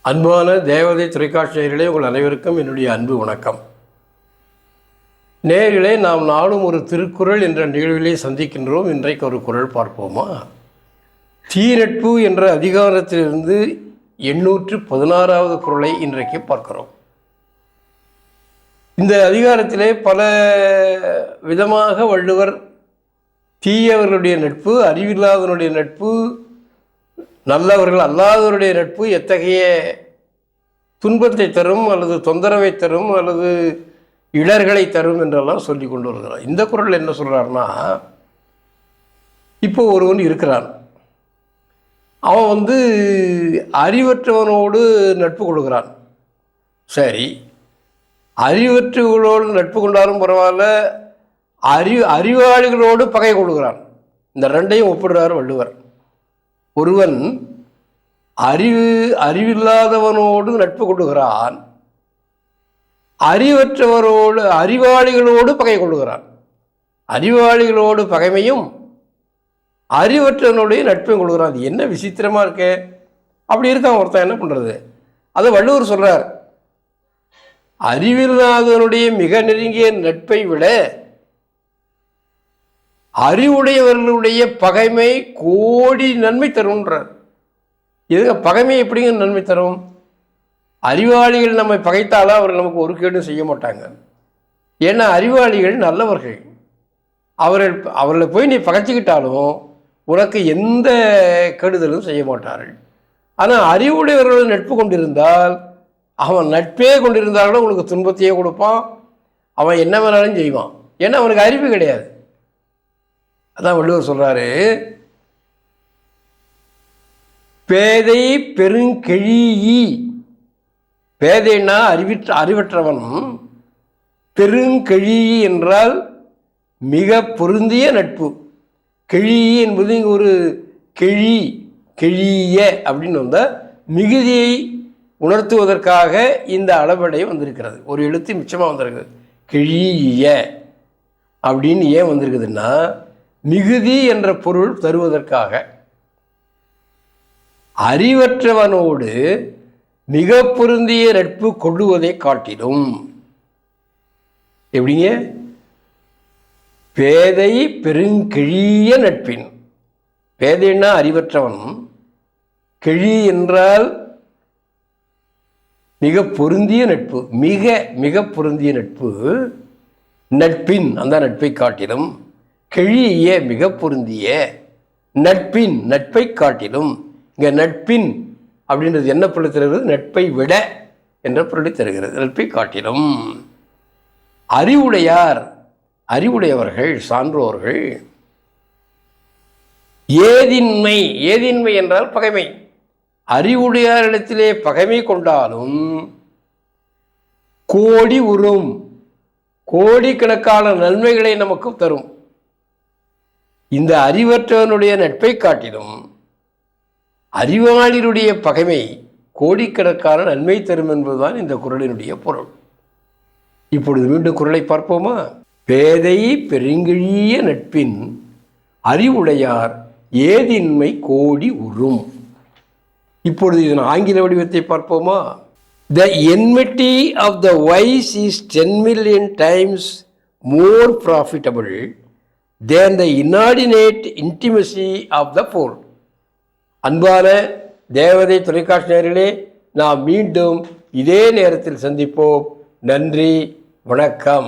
அன்பான தேவதை தொலைக்காட்சி நேயர்களே, உங்கள் அனைவருக்கும் என்னுடைய அன்பு வணக்கம். நேயர்களே, நாம் நாளும் ஒரு திருக்குறள் என்ற நிகழ்விலே சந்திக்கின்றோம். இன்றைக்கு ஒரு குறள் பார்ப்போமா? தீநட்பு என்ற அதிகாரத்திலிருந்து 816வது குறளை இன்றைக்கு பார்க்கிறோம். இந்த அதிகாரத்திலே பல விதமாக வள்ளுவர் தீயவர்களுடைய நட்பு, அறிவில்லாதவனுடைய நட்பு, நல்லவர்கள் அல்லாதவருடைய நட்பு எத்தகைய துன்பத்தை தரும் அல்லது தொந்தரவை தரும் அல்லது இடர்களை தரும் என்றெல்லாம் சொல்லி கொண்டு வருகிறார். இந்த குறள் என்ன சொல்கிறார்னா, இப்போ ஒருவன் இருக்கிறான், அவன் அறிவற்றவனோடு நட்பு கொள்கிறான். சரி, அறிவற்றவர்களோடு நட்பு கொண்டாலும் பரவாயில்ல, அறிவாளிகளோடு பகை கொள்கிறான். இந்த ரெண்டையும் ஒப்பிடுறார் வள்ளுவர். ஒருவன் அறிவில்லாதவனோடு நட்பு கொள்ளுகிறான், அறிவாளிகளோடு பகை கொள்ளுகிறான். அறிவாளிகளோடு பகைமையும் அறிவற்றவனுடைய நட்பையும் கொள்கிறான். அது என்ன விசித்திரமாக இருக்கே! அப்படி இருக்கான் ஒருத்தன், என்ன பண்ணுறது? அதை வள்ளுவர் சொல்கிறார், அறிவில்லாதவனுடைய மிக நெருங்கிய நட்பை விட அறிவுடையவர்களுடைய பகைமை கோடி நன்மை தரும்ன்றார். எதுங்க பகைமை எப்படிங்க நன்மை தரும்? அறிவாளிகள் நம்மை பகைத்தாலும் அவர்கள் நமக்கு ஒரு கேடும் செய்ய மாட்டாங்க. ஏன்னா அறிவாளிகள் நல்லவர்கள். அவர்களை போய் நீ பகைச்சிக்கிட்டாலும் உனக்கு எந்த கெடுதலும் செய்ய மாட்டார்கள். ஆனால் அறிவுடையவர்கள் நட்பு கொண்டிருந்தால், அவன் நட்பே கொண்டிருந்தாலும் உனக்கு துன்பத்தையே கொடுப்பான், அவன் என்ன வேணாலும் செய்வான். ஏன்னா அவனுக்கு அறிவு கிடையாது. அதான் வள்ளுவர் சொல்கிறாரு, பேதை பெருங்கெழீ. பேதைன்னா அறிவற்றவன், பெருங்கெழீ என்றால் மிக பொருந்திய நட்பு. கெழீ என்பது இங்கே ஒரு கெழிய அப்படின்னு வந்தால் மிகுதியை உணர்த்துவதற்காக இந்த அளவடை வந்திருக்கிறது. ஒரு எழுத்து மிச்சமாக வந்திருக்குது. கெழிய அப்படின்னு ஏன் வந்திருக்குதுன்னா, மிகுதி என்ற பொருள் தருவதற்காக. அறிவற்றவனோடு மிக பொருந்திய நட்பு கொள்ளுவதை காட்டிலும், எப்படிங்க? பேதை பெருங்கெழிய நட்பின். பேதைன்னா அறிவற்றவன், கெழி என்றால் மிக பொருந்திய நட்பு, மிக மிக பொருந்திய நட்பு. நட்பின் அந்த நட்பை காட்டிலும், கெழிய மிக பொருந்திய நட்பின் நட்பை காட்டிலும். இங்கே நட்பின் அப்படின்றது என்ன பொருள் தருகிறது? நட்பை விட என்ற பொருளை தருகிறது. நட்பை காட்டிலும். அறிவுடையவர்கள் சான்றோர்கள். ஏதின்மை என்றால் பகைமை. அறிவுடையாரிடத்திலே பகைமை கொண்டாலும் கோடி உறும், கோடிக்கணக்கான நன்மைகளை நமக்கு தரும். இந்த அறிவற்றவனுடைய நட்பை காட்டிலும் அறிவாளியுடைய பகைமை கோடிக்கணக்கான நன்மை தரும் என்பதுதான் இந்த குறளினுடைய பொருள். இப்பொழுது மீண்டும் குறளை பார்ப்போமா? பேதை பெருங்கெழிய நட்பின் அறிவுடையார் ஏதின்மை கோடி உறும். இப்பொழுது இதன் ஆங்கில வடிவத்தை பார்ப்போமா? The enmity of the wise is 10 million times more profitable than the inordinate intimacy of the poor. அன்பான தேவதை தொலைக்காட்சி நேயர்களே, நாம் மீண்டும் இதே நேரத்தில் சந்திப்போம். நன்றி, வணக்கம்.